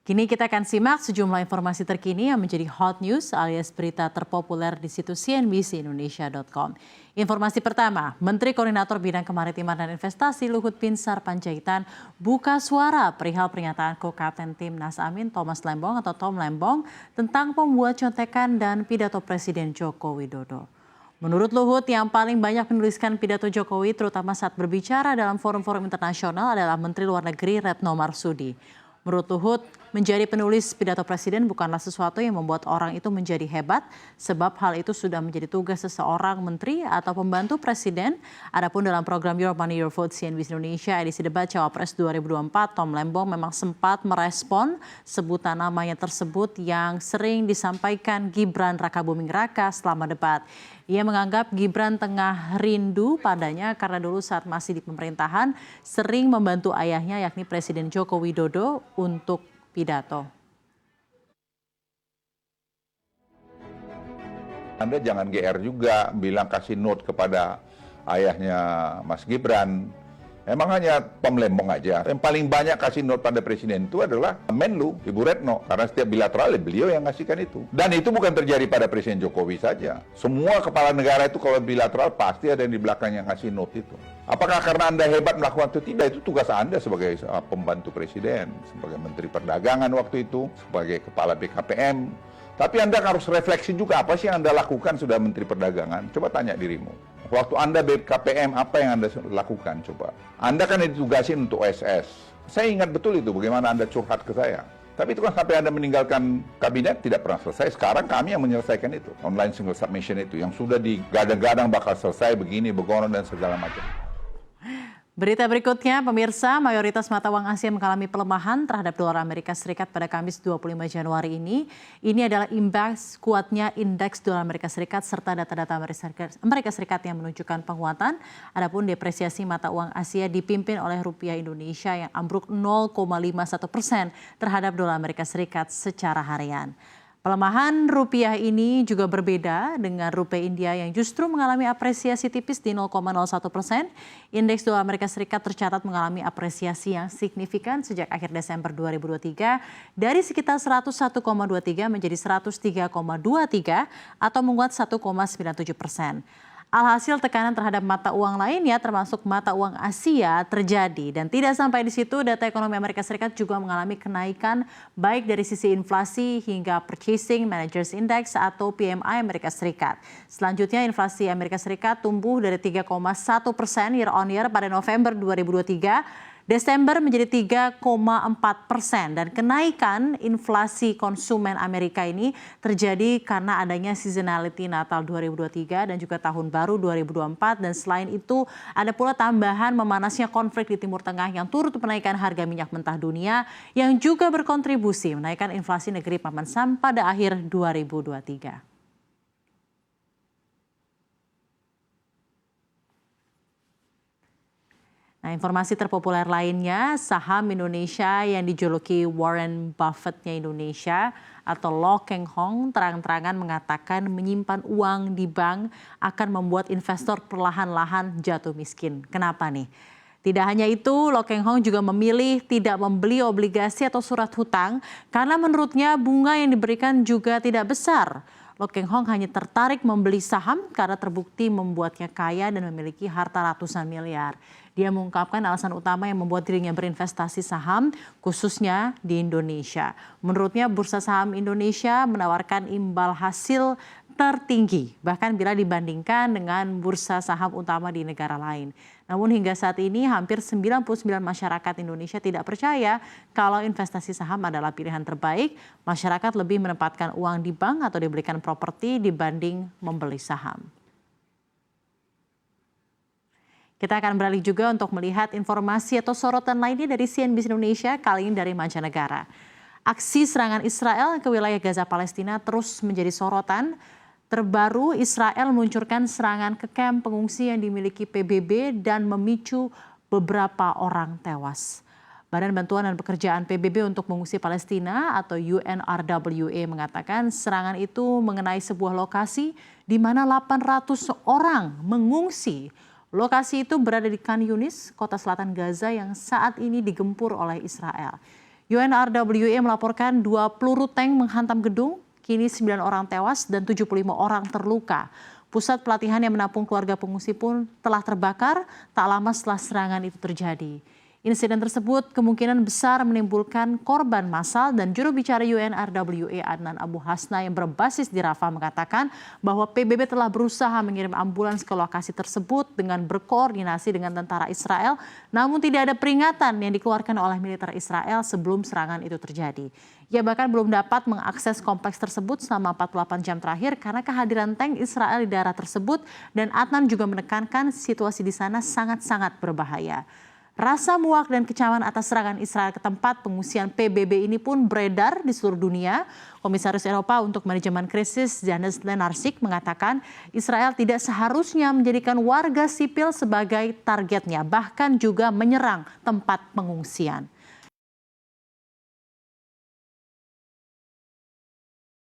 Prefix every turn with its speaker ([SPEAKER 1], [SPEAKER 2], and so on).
[SPEAKER 1] Kini kita akan simak sejumlah informasi terkini yang menjadi hot news alias berita terpopuler di situs cnbcindonesia.com. Informasi pertama, Menteri Koordinator Bidang Kemaritiman dan Investasi Luhut Binsar Panjaitan buka suara perihal pernyataan co-kapten Timnas Amin Thomas Lembong atau Tom Lembong tentang pembuat contekan dan pidato Presiden Joko Widodo. Menurut Luhut, yang paling banyak menuliskan pidato Jokowi terutama saat berbicara dalam forum-forum internasional adalah Menteri Luar Negeri Retno Marsudi. Menurut Luhut, menjadi penulis pidato presiden bukanlah sesuatu yang membuat orang itu menjadi hebat, sebab hal itu sudah menjadi tugas seseorang menteri atau pembantu presiden. Adapun dalam program Your Money Your Vote CNBC Indonesia edisi debat Cawapres 2024, Tom Lembong memang sempat merespon sebutan namanya tersebut yang sering disampaikan Gibran Rakabuming Raka selama debat. Ia menganggap Gibran tengah rindu padanya karena dulu saat masih di pemerintahan sering membantu ayahnya yakni Presiden Joko Widodo untuk pidato.
[SPEAKER 2] Anda jangan GR juga bilang kasih note kepada ayahnya Mas Gibran. Emang hanya Tom Lembong aja. Yang paling banyak kasih note pada presiden itu adalah Menlu, Ibu Retno. Karena setiap bilateral beliau yang ngasihkan itu. Dan itu bukan terjadi pada Presiden Jokowi saja. Semua kepala negara itu kalau bilateral pasti ada yang di belakangnya ngasih note itu. Apakah karena Anda hebat melakukan itu? Tidak, itu tugas Anda sebagai pembantu presiden, sebagai Menteri Perdagangan waktu itu, sebagai Kepala BKPM. Tapi Anda harus refleksi juga apa sih yang Anda lakukan sudah Menteri Perdagangan. Coba tanya dirimu. Waktu Anda BKPM, apa yang Anda lakukan? Coba. Anda kan ditugasin untuk OSS. Saya ingat betul itu, bagaimana Anda curhat ke saya. Tapi itu kan sampai Anda meninggalkan kabinet tidak pernah selesai. Sekarang kami yang menyelesaikan itu. Online single submission itu, yang sudah digadang-gadang bakal selesai begini, begono, dan segala macam.
[SPEAKER 1] Berita berikutnya, pemirsa, mayoritas mata uang Asia mengalami pelemahan terhadap dolar Amerika Serikat pada Kamis 25 Januari ini. Ini adalah imbas kuatnya indeks dolar Amerika Serikat serta data-data Amerika Serikat yang menunjukkan penguatan. Adapun depresiasi mata uang Asia dipimpin oleh rupiah Indonesia yang ambruk 0,51% terhadap dolar Amerika Serikat secara harian. Pelemahan rupiah ini juga berbeda dengan rupiah India yang justru mengalami apresiasi tipis di 0,01%. Indeks dolar Amerika Serikat tercatat mengalami apresiasi yang signifikan sejak akhir Desember 2023 dari sekitar 101,23 menjadi 103,23 atau menguat 1,97%. Alhasil tekanan terhadap mata uang lainnya termasuk mata uang Asia terjadi. Dan tidak sampai di situ, data ekonomi Amerika Serikat juga mengalami kenaikan baik dari sisi inflasi hingga Purchasing Managers Index atau PMI Amerika Serikat. Selanjutnya inflasi Amerika Serikat tumbuh dari 3,1% year on year pada November 2023. Desember menjadi 3,4% dan kenaikan inflasi konsumen Amerika ini terjadi karena adanya seasonality Natal 2023 dan juga Tahun Baru 2024 dan selain itu ada pula tambahan memanasnya konflik di Timur Tengah yang turut menaikkan harga minyak mentah dunia yang juga berkontribusi menaikkan inflasi negeri Paman Sam pada akhir 2023. Nah, informasi terpopuler lainnya, saham Indonesia yang dijuluki Warren Buffett-nya Indonesia atau Lo Keng Hong terang-terangan mengatakan menyimpan uang di bank akan membuat investor perlahan-lahan jatuh miskin. Kenapa nih? Tidak hanya itu, Lo Keng Hong juga memilih tidak membeli obligasi atau surat hutang karena menurutnya bunga yang diberikan juga tidak besar. Lo Keng Hong hanya tertarik membeli saham karena terbukti membuatnya kaya dan memiliki harta ratusan miliar. Dia mengungkapkan alasan utama yang membuat dirinya berinvestasi saham, khususnya di Indonesia. Menurutnya, bursa saham Indonesia menawarkan imbal hasil tertinggi, bahkan bila dibandingkan dengan bursa saham utama di negara lain. Namun hingga saat ini hampir 99% masyarakat Indonesia tidak percaya kalau investasi saham adalah pilihan terbaik. Masyarakat lebih menempatkan uang di bank atau dibelikan properti dibanding membeli saham. Kita akan beralih juga untuk melihat informasi atau sorotan lainnya dari CNBC Indonesia, kali ini dari mancanegara. Aksi serangan Israel ke wilayah Gaza Palestina terus menjadi sorotan. Terbaru, Israel meluncurkan serangan ke kamp pengungsi yang dimiliki PBB dan memicu beberapa orang tewas. Badan Bantuan dan Pekerjaan PBB untuk Pengungsi Palestina atau UNRWA mengatakan serangan itu mengenai sebuah lokasi di mana 800 orang mengungsi. Lokasi itu berada di Khan Yunis, kota selatan Gaza yang saat ini digempur oleh Israel. UNRWA melaporkan 2 peluru tank menghantam gedung, kini 9 orang tewas dan 75 orang terluka. Pusat pelatihan yang menampung keluarga pengungsi pun telah terbakar tak lama setelah serangan itu terjadi. Insiden tersebut kemungkinan besar menimbulkan korban massal dan juru bicara UNRWA Adnan Abu Hasna yang berbasis di Rafah mengatakan bahwa PBB telah berusaha mengirim ambulans ke lokasi tersebut dengan berkoordinasi dengan tentara Israel, namun tidak ada peringatan yang dikeluarkan oleh militer Israel sebelum serangan itu terjadi. Ia bahkan belum dapat mengakses kompleks tersebut selama 48 jam terakhir karena kehadiran tank Israel di daerah tersebut, dan Adnan juga menekankan situasi di sana sangat-sangat berbahaya. Rasa muak dan kecaman atas serangan Israel ke tempat pengungsian PBB ini pun beredar di seluruh dunia. Komisaris Eropa untuk Manajemen Krisis Janez Lenarčič mengatakan Israel tidak seharusnya menjadikan warga sipil sebagai targetnya, bahkan juga menyerang tempat pengungsian.